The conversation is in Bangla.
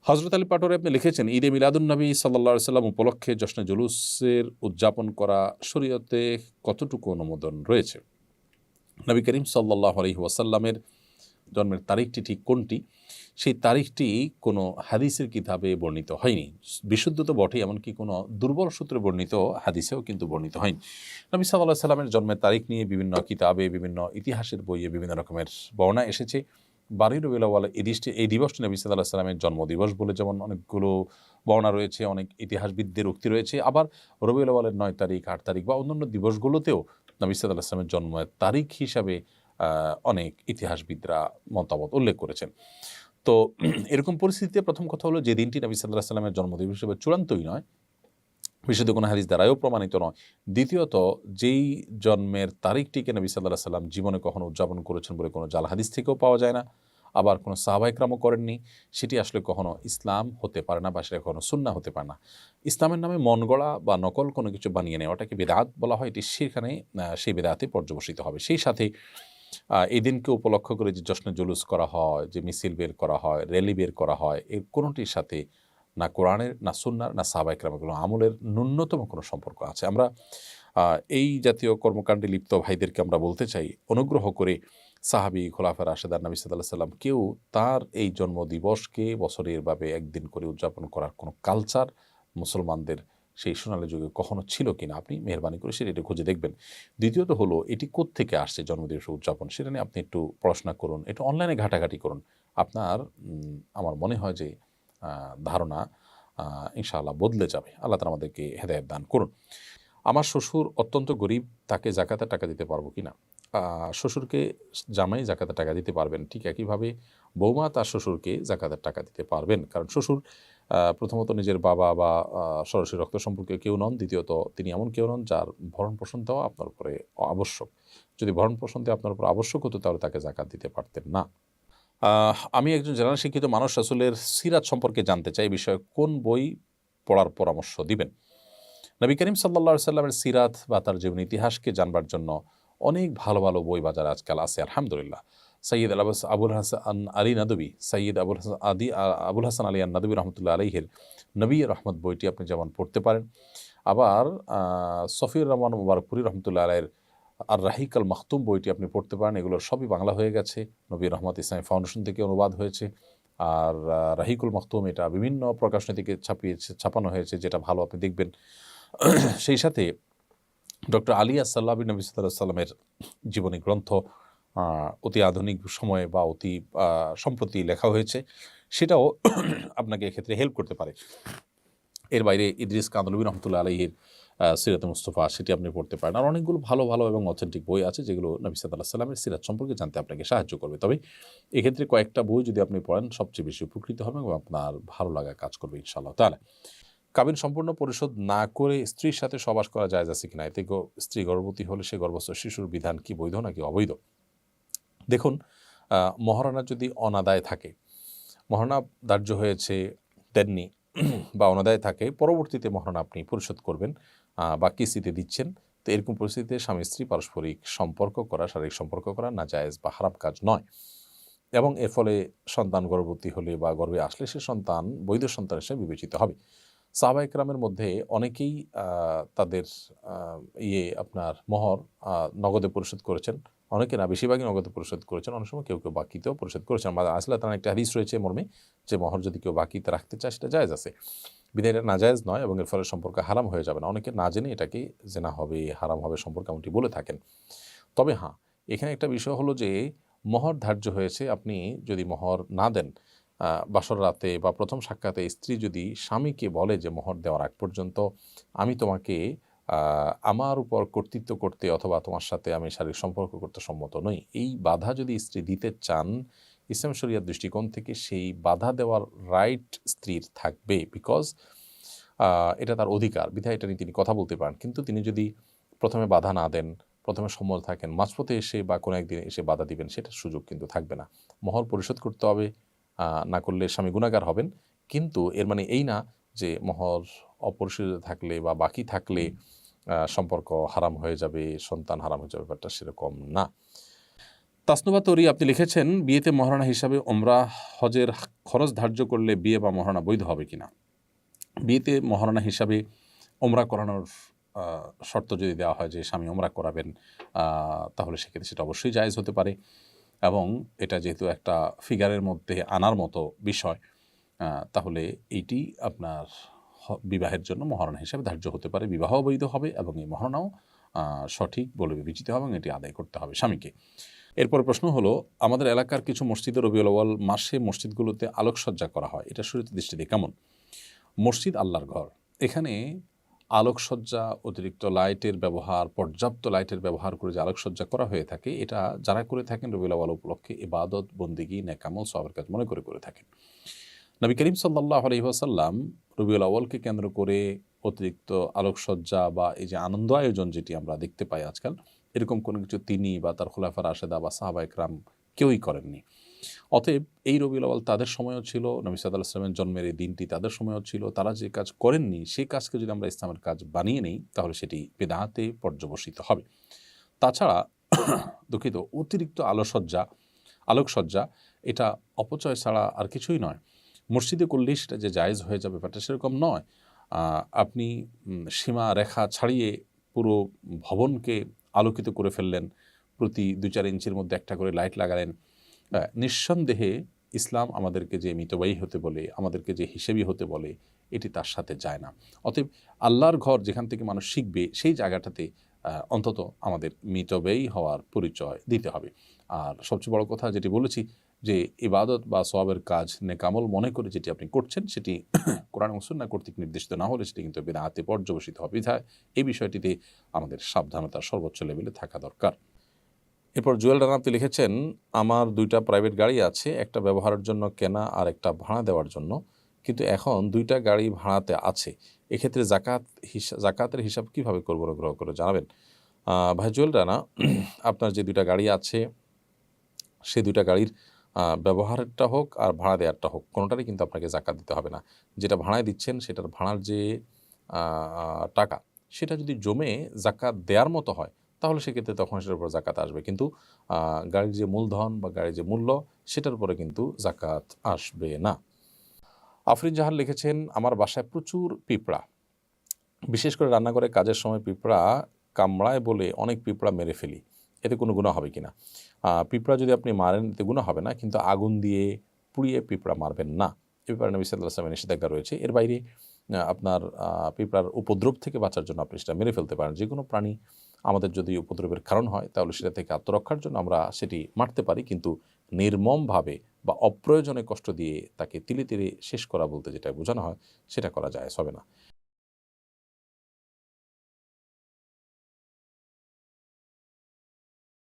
হযরত আলী পাটোয়ারী আপনি লিখেছেন, ঈদে মিলাদুন্নবী সাল্লাল্লাহু আলাইহি সাল্লাম উপলক্ষে জশ্নে জুলুসের উদযাপন করা শরীয়তে কতটুকু অনুমোদন রয়েছে? নবী করিম সাল্লাল্লাহু আলাইহি ওয়াসাল্লামের জন্মের তারিখটি ঠিক কোনটি? সেই তারিখটি কোনো হাদিসের কিতাবে বর্ণিত হয়নি। বিশুদ্ধ তো বটেই, এমনকি কোনো দুর্বল সূত্রে বর্ণিত হাদিসেও কিন্তু বর্ণিত হয়নি। নবী সাল্লাল্লাহু আলাইহি সাল্লামের জন্মের তারিখ নিয়ে বিভিন্ন কিতাবে, বিভিন্ন ইতিহাসের বইয়ে বিভিন্ন রকমের বর্ণনা এসেছে। ১২ই রবিউল আউয়াল এই দিবসটি নবী সাল্লাল্লাহু আলাইহি সাল্লামের জন্মদিবস বলে যেমন অনেকগুলো বর্ণনা রয়েছে, অনেক ইতিহাসবিদদের উক্তি রয়েছে। আবার রবিউল আউয়ালের ৯ তারিখ, ৮ তারিখ বা অন্যান্য দিবসগুলোতেও নবী সাল্লাল্লাহু আলাইহি সাল্লামের জন্মের তারিখ হিসাবে অনেক ইতিহাসবিদরা মতামত উল্লেখ করেছেন। তো এরকম পরিস্থিতিতে প্রথম কথা হলো, যে দিনটি নবী সাল্লাল্লাহু আলাইহি সাল্লামের জন্মদিবস হিসেবে চূড়ান্তই নয়, বিশুদ্ধ কোনো হাদিস দ্বারাও প্রমাণিত নয়। দ্বিতীয়ত, যেই জন্মের তারিখটিকে নবী সাল্লাল্লাহু আলাইহি সাল্লাম জীবনে কখনো উদযাপন করেছেন বলে কোনো জাল হাদিস থেকেও পাওয়া যায় না। আবার কোনো সাহাবা ইকরামও করেননি। সেটি আসলে কখনো ইসলাম হতে পারে না, বা সেটা কখনো সুন্নাহ হতে পারে না। ইসলামের নামে মন গড়া বা নকল কোনো কিছু বানিয়ে নেওয়াটাকে বেদাত বলা হয়। এটি সেখানে সেই বেদাতে পর্যবসিত হবে। সেই সাথে এই দিনকে উপলক্ষ করে যে জশ্নে জুলুস করা হয়, যে মিছিল বের করা হয়, র্যালি বের করা হয়, এর কোনোটির সাথে না কোরআনের, না সুন্নাহর, না সাহাবা ইকরামের কোনো আমলের ন্যূনতম কোনো সম্পর্ক আছে। আমরা এই জাতীয় কর্মকাণ্ডে লিপ্ত ভাইদেরকে আমরা বলতে চাই, অনুগ্রহ করে সাহাবী, খোলাফায়ে রাশেদান, নবী সাল্লাল্লাহু আলাইহি সাল্লাম কেউ তার এই জন্মদিবসকে বছরের ভাবে একদিন করে উদযাপন করার কোনো কালচার মুসলমানদের সেই সোনালী যুগে কখনো ছিল কিনা, আপনি মেহেরবানি করে সেটা একটু খুঁজে দেখবেন। দ্বিতীয়ত হলো, এটি কোত্থেকে আসছে জন্মদিবস উদযাপন, সেটা নিয়ে আপনি একটু পড়াশোনা করুন, একটু অনলাইনে ঘাটাঘাটি করুন। আপনার আমার মনে হয় যে ধারণা ইনশাআল্লাহ বদলে যাবে। আল্লাহ তাআলা আমাদেরকে হেদায়েত দান করুন। আমার শ্বশুর অত্যন্ত গরিব, তাকে জাকাতের টাকা দিতে পারবো কিনা? শ্বশুরকে জামাই জাকাতের টাকা দিতে পারবেন। ঠিক একইভাবে বৌমা তার শ্বশুরকে জাকাতের টাকা দিতে পারবেন। কারণ শ্বশুর প্রথমত নিজের বাবা বা সরাসরি রক্ত সম্পর্কীয় কেউ নন। দ্বিতীয়ত, তিনি এমন কেউ নন যার ভরণ-পোষণ দেওয়া আপনার উপরে আবশ্যক। যদি ভরণ-পোষণ দেওয়া আপনার উপর আবশ্যক হতো, তাহলে তাকে জাকাত দিতে পারতেন না। আমি একজন জেনারেল শিক্ষিত মানুষ, রাসূলের সিরাত সম্পর্কে জানতে চাই। এই বিষয়ে কোন বই পড়ার পরামর্শ দিবেন? নবী করিম সাল্লাল্লাহু আলাইহি সাল্লামের সিরাত বা তার জীবন ইতিহাসকে জানবার জন্য অনেক ভালো ভালো বই বাজারে আজকাল আছে, আলহামদুলিল্লাহ। সৈয়দ আবুল হাসান আলী নদভী, সৈয়দ আবুল হাসান আলী নদভী রহমতুল্লাহ আলাইহির নবী রহমত বইটি আপনি যেমন পড়তে পারেন। আবার সফিউর রহমান মুবারকপুরী রহমতুল্লাহ আলাইহির আর রাহিক আল মাখতুম বইটি আপনি পড়তে পারেন। এগুলোর সবই বাংলা হয়ে গেছে, নবী রহমত ইসলামী ফাউন্ডেশন থেকে অনুবাদ হয়েছে। আর রাহিকুল মাখতুম এটা বিভিন্ন প্রকাশনী থেকে ছাপানো হয়েছে, যেটা ভালো, আপনি দেখবেন। সেই সাথে ডক্টর আলী আস-সাল্লাবী নবী সাল্লাল্লাহু আলাইহি সাল্লামের জীবনী গ্রন্থ অতি আধুনিক সময়ে বা অতি সম্প্রতি লেখা হয়েছে, সেটাও আপনাকে এক্ষেত্রে হেল্প করতে পারে। এর বাইরে ইদ্রিস কান্দলবী রহমতুল্লাহ আলাইহির সিরাতে মুস্তাফা, সেটি আপনি পড়তে পারেন। আর অনেকগুলো ভালো ভালো এবং অথেন্টিক বই আছে, যেগুলো নবী সাল্লাল্লাহু আলাইহি সাল্লামের সিরাত সম্পর্কে জানতে আপনাকে সাহায্য করবে। তবে এক্ষেত্রে কয়েকটা বই যদি আপনি পড়েন, সবচেয়ে বেশি উপকৃত হবেন এবং আপনার ভালো লাগা কাজ করবে ইনশাআল্লাহ তাআলা। কাবিন সম্পূর্ণ পরিশোধ না করে স্ত্রীর সাথে সহবাস করা জায়েজ আছে কিনা? এতে স্ত্রী গর্ভবতী হলে সে গর্ভস্থ শিশুর বিধান কি বৈধ নাকি অবৈধ? দেখুন, মহারণা যদি অনাদায় থাকে, মহারণা ধার্য হয়েছে দেননি বা অনাদায় থাকে, পরবর্তীতে মহারণা আপনি পরিশোধ করবেন বা কিস্তিতে দিচ্ছেন, তো এরকম পরিস্থিতিতে স্বামী স্ত্রী পারস্পরিক সম্পর্ক করা, শারীরিক সম্পর্ক করা না জায়েজ বা হারাম কাজ নয়। এবং এর ফলে সন্তান গর্ভবতী হলে বা গর্ভে আসলে সে সন্তান বৈধ সন্তান হিসেবে বিবেচিত হবে। সাহাবা ইকরামের মধ্যে অনেকেই তাদের আপনার মোহর নগদে পরিশোধ করেছেন। অনেকে না, বেশিরভাগই নগদে পরিশোধ করেছেন। অনেক সময় কেউ কেউ বাকিতেও পরিশোধ করেছেন। আসলে তার একটা হাদিস রয়েছে মর্মে, যে মোহর যদি কেউ বাকিতে রাখতে চায়, সেটা জায়েজ আছে। বিধায় এটা নাজায়েজ নয় এবং এর ফলে সম্পর্ক হারাম হয়ে যাবে না। অনেকে না জেনে এটাকে জেনা হবে, হারাম হবে সম্পর্ক এমনটি বলে থাকেন। তবে হ্যাঁ, এখানে একটা বিষয় হলো যে মোহর ধার্য হয়েছে, আপনি যদি মোহর না দেন, বাসর রাতে বা প্রথম সাক্ষাতে স্ত্রী যদি স্বামীকে বলে যে মোহর দেওয়ার আগ পর্যন্ত আমি তোমাকে আমার উপর কর্তৃত্ব করতে অথবা তোমার সাথে আমি শারীরিক সম্পর্ক করতে সম্মত নই, এই বাধা যদি স্ত্রী দিতে চান, ইসলাম শরিয়ার দৃষ্টিকোণ থেকে সেই বাধা দেওয়ার রাইট স্ত্রীর থাকবে, বিকজ এটা তার অধিকার, বিধায় এটা নিয়ে তিনি কথা বলতে পারেন। কিন্তু তিনি যদি প্রথমে বাধা না দেন, প্রথমে সম্মত থাকেন, মাঝপথে এসে বা কোনো একদিন এসে বাধা দিবেন, সেটার সুযোগ কিন্তু থাকবে না। মোহর পরিশোধ করতে হবে, না করলে স্বামী গুনাহগার হবেন। কিন্তু এর মানে এই না যে মোহর অপরিশোধিত থাকলে বা বাকি থাকলে সম্পর্ক হারাম হয়ে যাবে, সন্তান হারাম হয়ে যাবে, ব্যাপারটা সেরকম না। তাসনুবা তরি আপনি লিখেছেন, বিয়েতে মহারণা হিসাবে ওমরা হজের খরচ ধার্য করলে বিয়ে বা মহারণা বৈধ হবে কিনা। বিয়েতে মহারণা হিসাবে ওমরা করানোর শর্ত যদি দেওয়া হয় যে স্বামী ওমরা করাবেন, তাহলে সেক্ষেত্রে সেটা অবশ্যই জায়েজ হতে পারে। এবং এটা যেহেতু একটা ফিগারের মধ্যে আনার মতো বিষয়, তাহলে এইটি আপনার বিবাহের জন্য মহারণা হিসাবে ধার্য হতে পারে, বিবাহ বৈধ হবে এবং এই মহারণাও সঠিক বলে বিবেচিত হবে এবং এটি আদায় করতে হবে স্বামীকে। এরপর প্রশ্ন হলো, আমাদের এলাকার কিছু মসজিদে রবিউল আউয়াল মাসে মসজিদগুলোতে আলোকসজ্জা করা হয়, এটা শরীয়তের দৃষ্টিতে কেমন? মসজিদ আল্লাহর ঘর, এখানে আলোকসজ্জা, অতিরিক্ত লাইটের ব্যবহার, পর্যাপ্ত লাইটের ব্যবহার করে যে আলোকসজ্জা করা হয়ে থাকে, এটা যারা করে থাকেন রবিউল আউয়াল উপলক্ষে ইবাদত, বন্দেগী, নেক আমল, সওয়াবের কাজ মনে করে থাকেন। নবী করিম সাল্লাল্লাহু আলাইহি ওয়াসাল্লাম রবিউল আউয়ালকে কেন্দ্র করে অতিরিক্ত আলোকসজ্জা বা এই যে আনন্দ আয়োজন যেটি আমরা দেখতে পাই আজকাল, এরকম কোনো কিছু তিনি বা তার খুলাফা রাশেদা বা সাহাবা ইকরাম কেউই করেননি। অতএব এই রবিউল আউয়াল তাদের সময়ও ছিল, নবী সাল্লাল্লাহু আলাইহি ওয়াসাল্লামের জন্মের এই দিনটি তাদের সময়ও ছিল। তারা যে কাজ করেননি সেই কাজকে যদি আমরা ইসলামের কাজ বানিয়ে নিই, তাহলে সেটি বিদআতে পর্যবসিত হবে। তাছাড়া দুঃখিত, অতিরিক্ত আলোকসজ্জা এটা অপচয় ছাড়া আর কিছুই নয়। মসজিদে করলেই সেটা যে জায়েজ হয়ে যাবে ব্যাপারটা সেরকম নয়। আপনি সীমা রেখা ছাড়িয়ে পুরো ভবনকে আলোকিত করে ফেললেন, প্রতি ২-৪ ইঞ্চির মধ্যে একটা করে লাইট লাগালেন। নিঃসন্দেহে ইসলাম আমাদেরকে যে মিতব্যয়ী হতে বলে, আমাদেরকে যে হিসেবি হতে বলে, এটি তার সাথে যায় না। অতএব আল্লাহর ঘর যেখান থেকে মানুষ শিখবে, সেই জায়গাটাতে অন্তত আমাদের মিতব্যয়ী হওয়ার পরিচয় দিতে হবে। আর সবচেয়ে বড় কথা যেটি বলেছি, যে ইবাদত বা সওয়াবের কাজ, নেক আমল মনে করে যেটি আপনি করছেন, সেটি কোরআন ও সুন্নাহ কর্তৃক নির্দেশিত না হলে সেটি কিন্তু বিদআতে পর্যবসিত হবে। বিধায় এই বিষয়টিতে আমাদের সাবধানতা সর্বোচ্চ লেভেলে থাকা দরকার। এরপর জুয়েল রানা আপনি লিখেছেন, আমার 2টা প্রাইভেট গাড়ি আছে, একটা ব্যবহারের জন্য কেনা আর একটা ভাড়া দেওয়ার জন্য, কিন্তু এখন 2টা গাড়ি ভাড়াতে আছে। এক্ষেত্রে জাকাতের হিসাব কীভাবে করব অনুগ্রহ করে জানাবেন। ভাই জুয়েল রানা, আপনার যে 2টা গাড়ি আছে, সেই 2টা গাড়ির ব্যবহারেরটা হোক আর ভাড়া দেওয়ারটা হোক, কোনোটারই কিন্তু আপনাকে জাকাত দিতে হবে না। যেটা ভাড়ায় দিচ্ছেন সেটার ভাড়ার যে টাকা, সেটা যদি জমে জাকাত দেওয়ার মতো হয়, তাহলে সেক্ষেত্রে তখন সেটার উপর জাকাত আসবে। কিন্তু গাড়ির যে মূলধন বা গাড়ির যে মূল্য, সেটার উপরে কিন্তু জাকাত আসবে না। আফরিন জাহান লিখেছেন, আমার বাসায় প্রচুর পিঁপড়া, বিশেষ করে রান্নাঘরে কাজের সময় পিঁপড়া কামড়ায় বলে অনেক পিঁপড়া মেরে ফেলি, এতে কোনো গুনাহ হবে কিনা? পিঁপড়া যদি আপনি মারেন এতে গুনাহ হবে না, কিন্তু আগুন দিয়ে পুড়িয়ে পিঁপড়া মারবেন না, এ ব্যাপারে নবী সাল্লাল্লাহু আলাইহি ওয়াসাল্লামের নিষেধাজ্ঞা রয়েছে। এর বাইরে আপনার পিঁপড়ার উপদ্রব থেকে বাঁচার জন্য আপনি সেটা মেরে ফেলতে পারেন। যে কোনো প্রাণী আমাদের যদি উপদ্রবের কারণ হয়, তাহলে সেটা থেকে আত্মরক্ষার জন্য আমরা সেটি মারতে পারি, কিন্তু নির্মমভাবে বা অপ্রয়োজনে কষ্ট দিয়ে তাকে তিলে তিলে শেষ করা বলতে যেটা বোঝানো হয়, সেটা করা জায়েজ হবে না।